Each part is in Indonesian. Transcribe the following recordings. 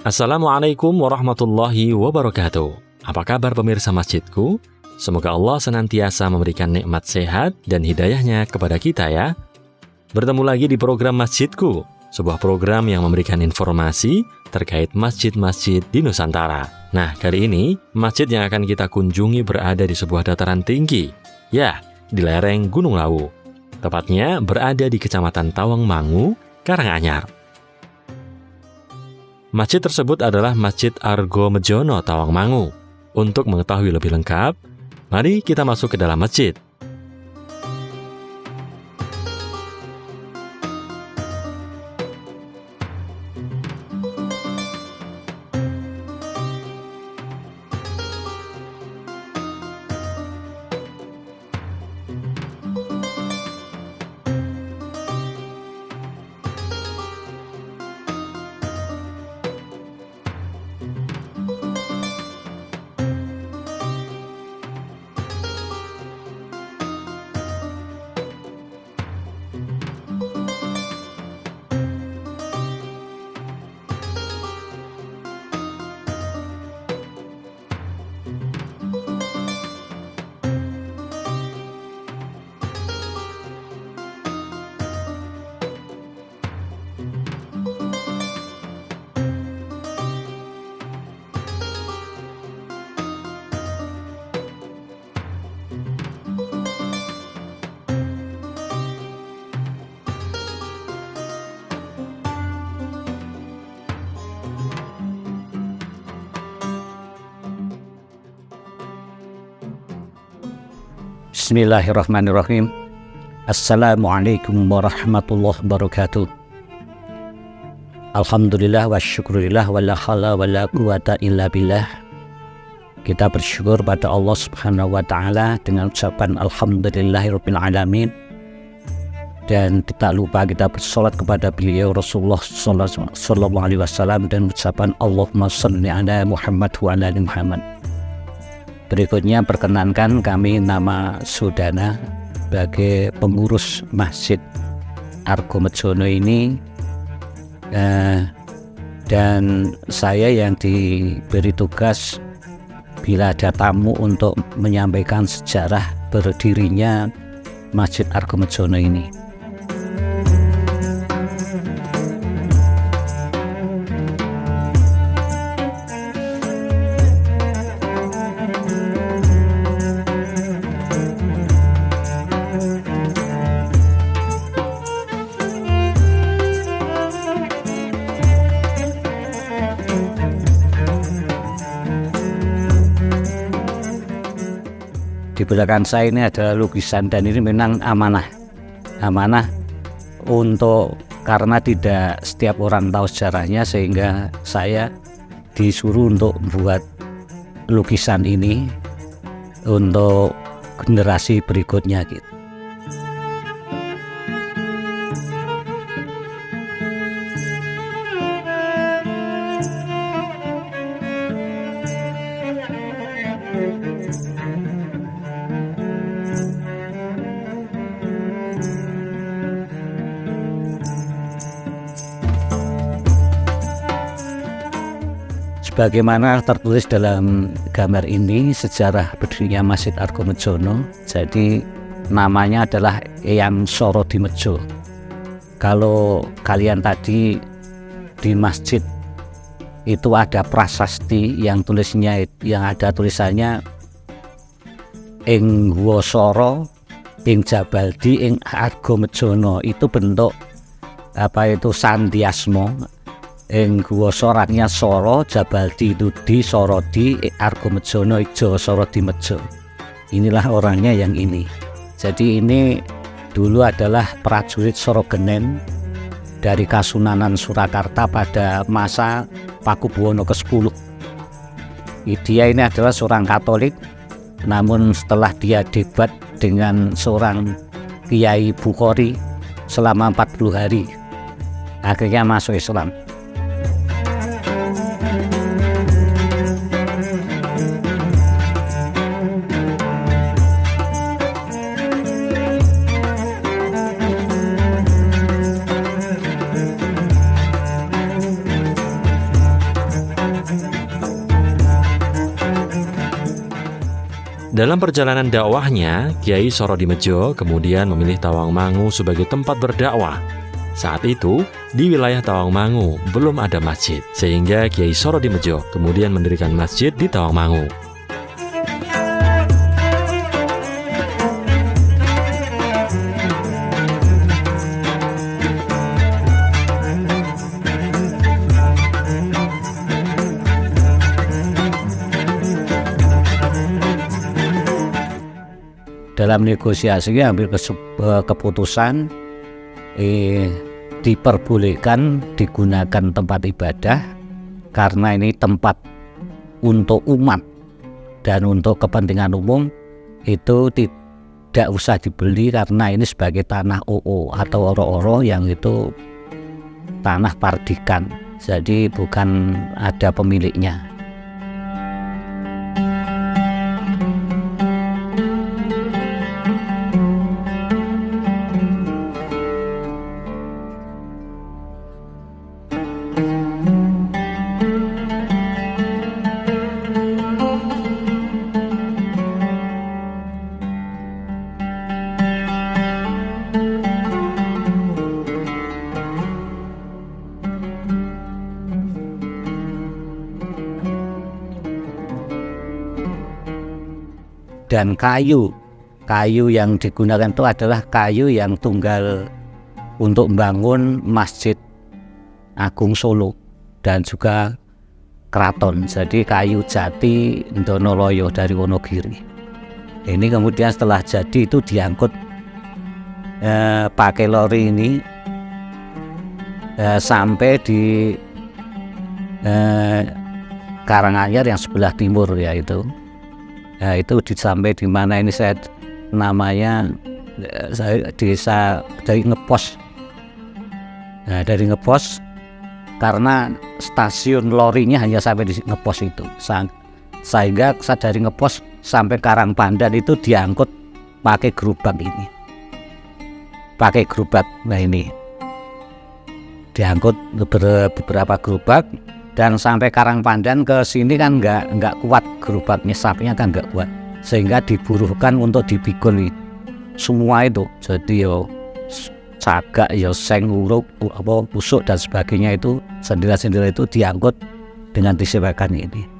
Assalamualaikum warahmatullahi wabarakatuh. Apa kabar pemirsa masjidku? Semoga Allah senantiasa memberikan nikmat sehat dan hidayahnya kepada kita ya. Bertemu lagi di program Masjidku, sebuah program yang memberikan informasi terkait masjid-masjid di Nusantara. Nah, kali ini masjid yang akan kita kunjungi berada di sebuah dataran tinggi. Ya, di lereng Gunung Lawu. Tepatnya berada di Kecamatan Tawangmangu, Karanganyar. Masjid tersebut adalah Masjid Argomejono Tawangmangu. Untuk mengetahui lebih lengkap, mari kita masuk ke dalam masjid. Bismillahirrahmanirrahim. Assalamualaikum warahmatullahi wabarakatuh. Alhamdulillah wa syukurillah wa la hawla wa la quwata illa billah. Kita bersyukur pada Allah Subhanahu wa taala dengan ucapan alhamdulillahirabbil alamin. Dan tidak lupa kita bersolat kepada beliau Rasulullah sallallahu alaihi wasallam dan ucapan Allahumma shalli ala Muhammad wa ala ali Muhammad. Berikutnya perkenankan kami nama Sudana sebagai pengurus Masjid Argomejono ini, dan saya yang diberi tugas bila ada tamu untuk menyampaikan sejarah berdirinya Masjid Argomejono ini. Di belakang saya ini ada lukisan dan ini memang amanah untuk, karena tidak setiap orang tahu sejarahnya, sehingga saya disuruh untuk membuat lukisan ini untuk generasi berikutnya gitu. Bagaimana tertulis dalam gambar ini sejarah berdirinya Masjid Argomejono. Jadi namanya adalah Eyang Soro Dimejo. Kalau kalian tadi di masjid itu ada prasasti yang ada tulisannya ing Soro ing Jabaldi ing Argomejono, itu bentuk sandiasmo. Ing Guwa Soratnya Soro, Jabaldi itu di Sorodi, Argomejono ijo Soro Dimejo. Inilah orangnya yang ini. Jadi ini dulu adalah prajurit Sorogenen dari Kasunanan Surakarta pada masa Pakubuwono ke-10. Dia ini adalah seorang Katolik, namun setelah dia debat dengan seorang Kiai Bukhari selama 40 hari, akhirnya masuk Islam. Dalam perjalanan dakwahnya, Kiai Sorodimejo kemudian memilih Tawangmangu sebagai tempat berdakwah. Saat itu, di wilayah Tawangmangu belum ada masjid, sehingga Kiai Sorodimejo kemudian mendirikan masjid di Tawangmangu. Dalam negosiasi ambil keputusan diperbolehkan digunakan tempat ibadah karena ini tempat untuk umat dan untuk kepentingan umum, itu tidak usah dibeli karena ini sebagai tanah OO atau oro-oro yang itu tanah pardikan, jadi bukan ada pemiliknya. Dan kayu yang digunakan itu adalah kayu yang tunggal untuk membangun Masjid Agung Solo dan juga keraton. Jadi kayu jati Donoloyo dari Wonogiri. Ini kemudian setelah jadi itu diangkut pakai lori ini sampai di Karanganyar yang sebelah timur yaitu. Nah, itu sampai di mana ini saya namanya desa dari Ngepos. Nah, dari Ngepos karena stasiun lorinya hanya sampai di Ngepos itu. Sehingga dari Ngepos sampai Karangpandan itu diangkut pakai gerobak ini. Pakai gerobak. Nah, ini diangkut beberapa gerobak. Dan sampai Karangpandan ke sini kan nggak kuat gerobaknya, sapinya kan nggak kuat, sehingga diburuhkan untuk dipikul semua itu. Jadi cagak, seng, uruk, busuk dan sebagainya itu sendera-sendera itu diangkut dengan disewakan ini.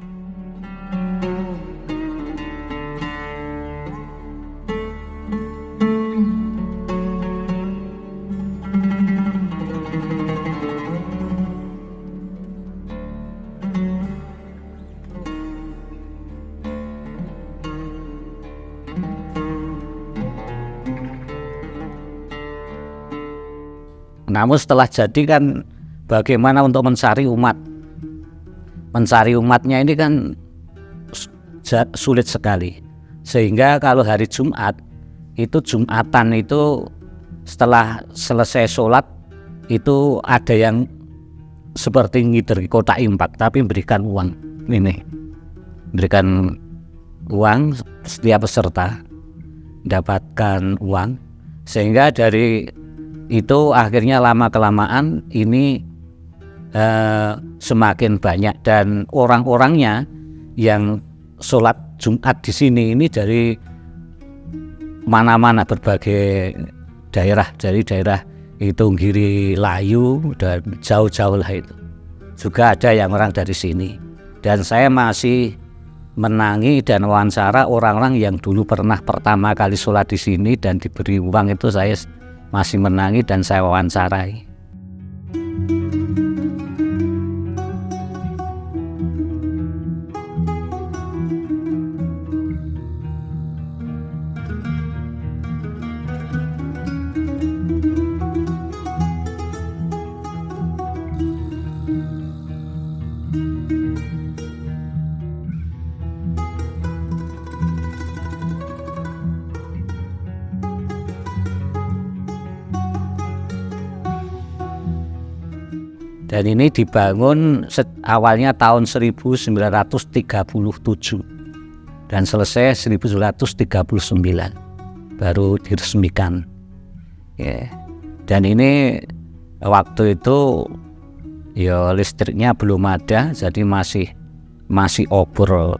Namun setelah jadi kan bagaimana untuk mencari umat? Mencari umatnya ini kan sulit sekali. Sehingga kalau hari Jumat itu Jumatan itu setelah selesai sholat itu ada yang seperti ngider kotak impak tapi memberikan uang. Ini berikan uang, setiap peserta mendapatkan uang, sehingga dari itu akhirnya lama-kelamaan ini semakin banyak dan orang-orangnya yang sholat Jumat di sini ini dari mana-mana, berbagai daerah, dari daerah itu Giri Layu dan jauh-jauh lah itu. Juga ada yang orang dari sini. Dan saya masih menangi dan wawancara orang-orang yang dulu pernah pertama kali sholat di sini dan diberi uang, itu saya masih menangi dan saya wawancarai. Dan ini dibangun awalnya tahun 1937 dan selesai 1939 baru diresmikan. Dan ini waktu itu ya listriknya belum ada, jadi masih obor.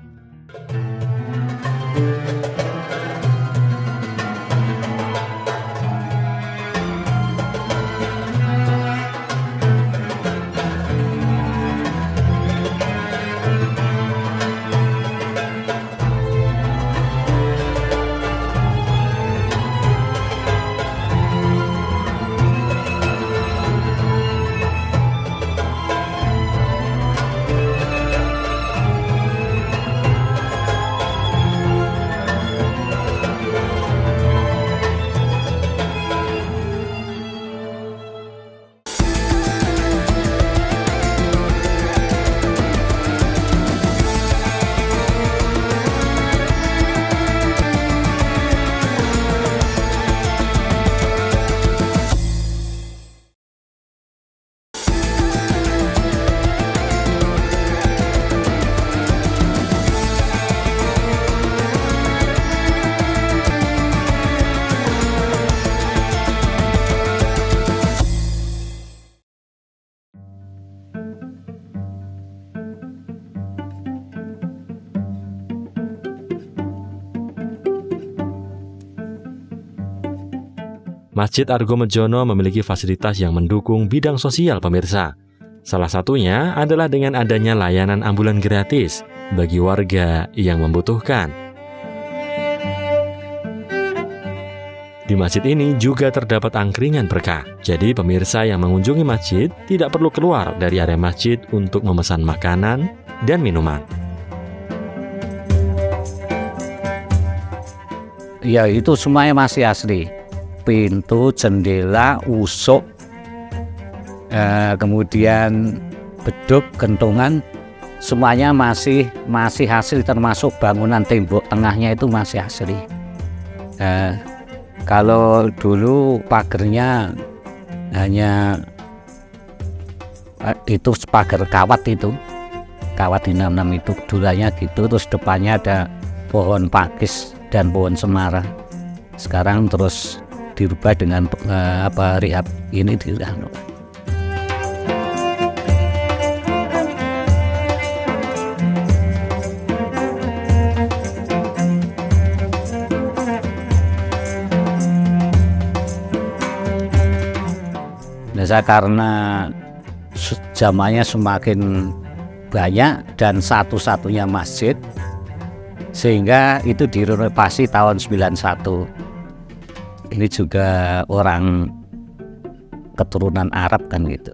Masjid Argomejono memiliki fasilitas yang mendukung bidang sosial pemirsa. Salah satunya adalah dengan adanya layanan ambulan gratis bagi warga yang membutuhkan. Di masjid ini juga terdapat angkringan berkah. Jadi pemirsa yang mengunjungi masjid tidak perlu keluar dari area masjid untuk memesan makanan dan minuman. Ya, itu semuanya masih asli. Pintu, jendela, usuk, kemudian beduk, gentungan, semuanya masih asli, termasuk bangunan tembok tengahnya itu masih asli. Kalau dulu pagernya hanya itu pagar kawat itu, kawat dinam-nam itu dulunya gitu, terus depannya ada pohon pakis dan pohon cemara. Sekarang terus dirubah dengan rehab ini biasa karena jamaahnya semakin banyak dan satu-satunya masjid, sehingga itu direnovasi tahun 91. Ini juga orang keturunan Arab kan gitu.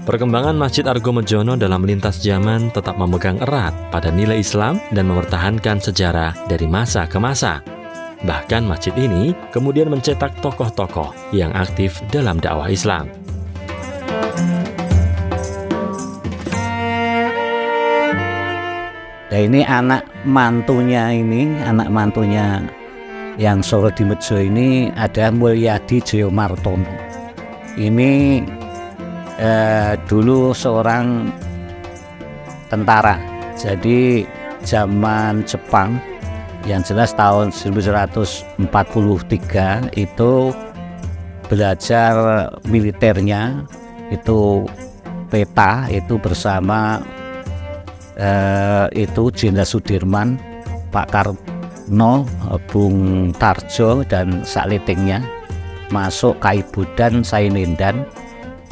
Perkembangan Masjid Argomejono dalam lintas zaman tetap memegang erat pada nilai Islam dan mempertahankan sejarah dari masa ke masa. Bahkan masjid ini kemudian mencetak tokoh-tokoh yang aktif dalam dakwah Islam. Nah, ini anak mantunya yang Soro Dimejo ini ada Mulyadi Jayamartono. Ini dulu seorang tentara. Jadi zaman Jepang, yang jelas tahun 1943 itu belajar militernya itu peta itu bersama itu Jenderal Sudirman, Pak Karno, Bung Tarjo dan saklitingnya masuk Kaibudan, Sainendan.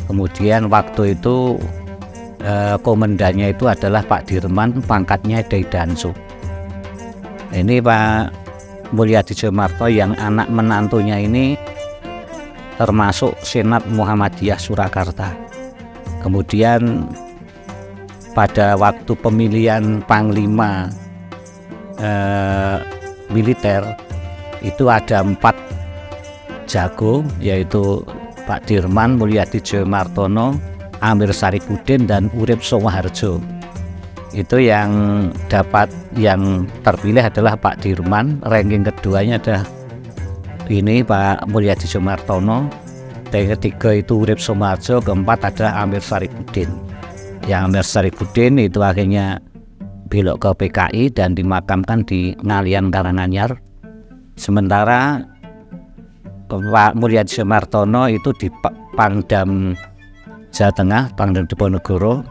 Kemudian waktu itu komandannya itu adalah Pak Dirman, pangkatnya Daidansu. Ini Pak Mulyadi Jayamartono yang anak menantunya ini termasuk Senat Muhammadiyah Surakarta. Kemudian pada waktu pemilihan Panglima militer itu ada 4 jago, yaitu Pak Dirman, Mulyadi Jayamartono, Amir Saripudin, dan Urip Somoharjo. Itu yang terpilih adalah Pak Dirman, ranking keduanya ada ini Pak Mulyadi Jayamartono, yang ketiga itu Urip Somoharjo, keempat ada Amir Saripudin. Yang Amir Saripudin itu akhirnya belok ke PKI dan dimakamkan di Ngalian Karanganyar. Sementara Pak Mulyadi Jayamartono itu di Pangdam Jawa Tengah, Pangdam Diponegoro,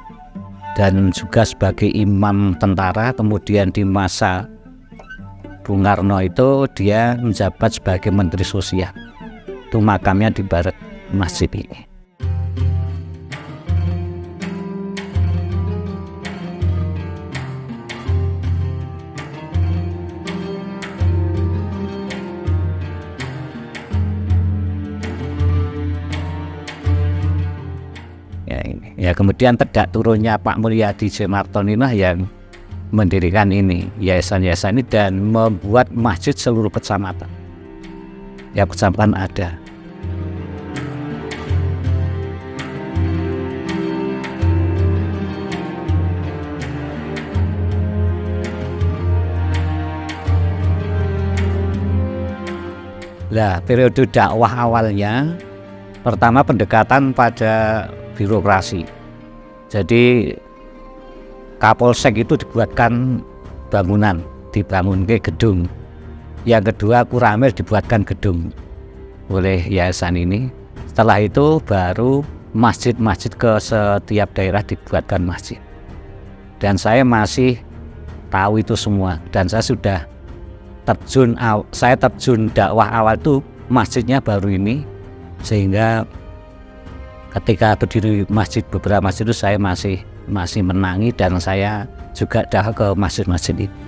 dan juga sebagai imam tentara. Kemudian di masa Bung Karno itu dia menjabat sebagai Menteri Sosial. Itu makamnya di barat masjid ini. Ya, kemudian tegak turunnya Pak Mulyadi Jayamartono inilah yang mendirikan ini, yayasan-yayasan ini, dan membuat masjid seluruh kecamatan. Ya, kecamatan ada. Nah, periode dakwah awalnya pertama pendekatan pada birokrasi. Jadi Kapolsek itu dibuatkan bangunan dibangunke gedung. Yang kedua, Kuramil dibuatkan gedung oleh yayasan ini. Setelah itu baru masjid-masjid ke setiap daerah dibuatkan masjid. Dan saya masih tahu itu semua, dan saya sudah terjun dakwah awal itu masjidnya baru ini, sehingga ketika berdiri masjid, beberapa masjid itu saya masih menangi, dan saya juga dakwah ke masjid-masjid itu.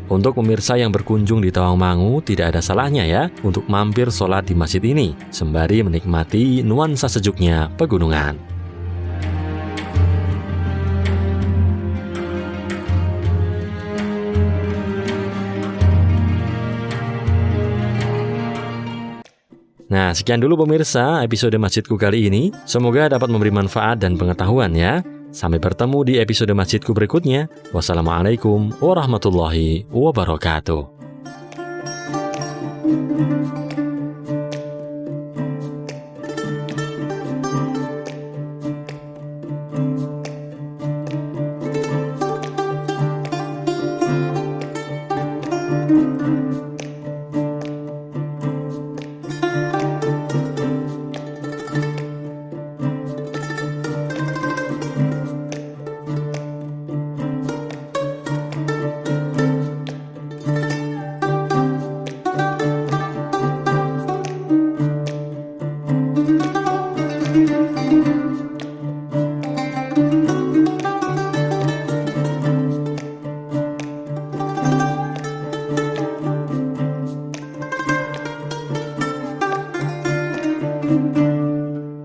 Untuk pemirsa yang berkunjung di Tawangmangu, tidak ada salahnya ya untuk mampir sholat di masjid ini, sembari menikmati nuansa sejuknya pegunungan. Nah, sekian dulu pemirsa episode Masjidku kali ini. Semoga dapat memberi manfaat dan pengetahuan ya. Sampai bertemu di episode Masjidku berikutnya. Wassalamualaikum warahmatullahi wabarakatuh.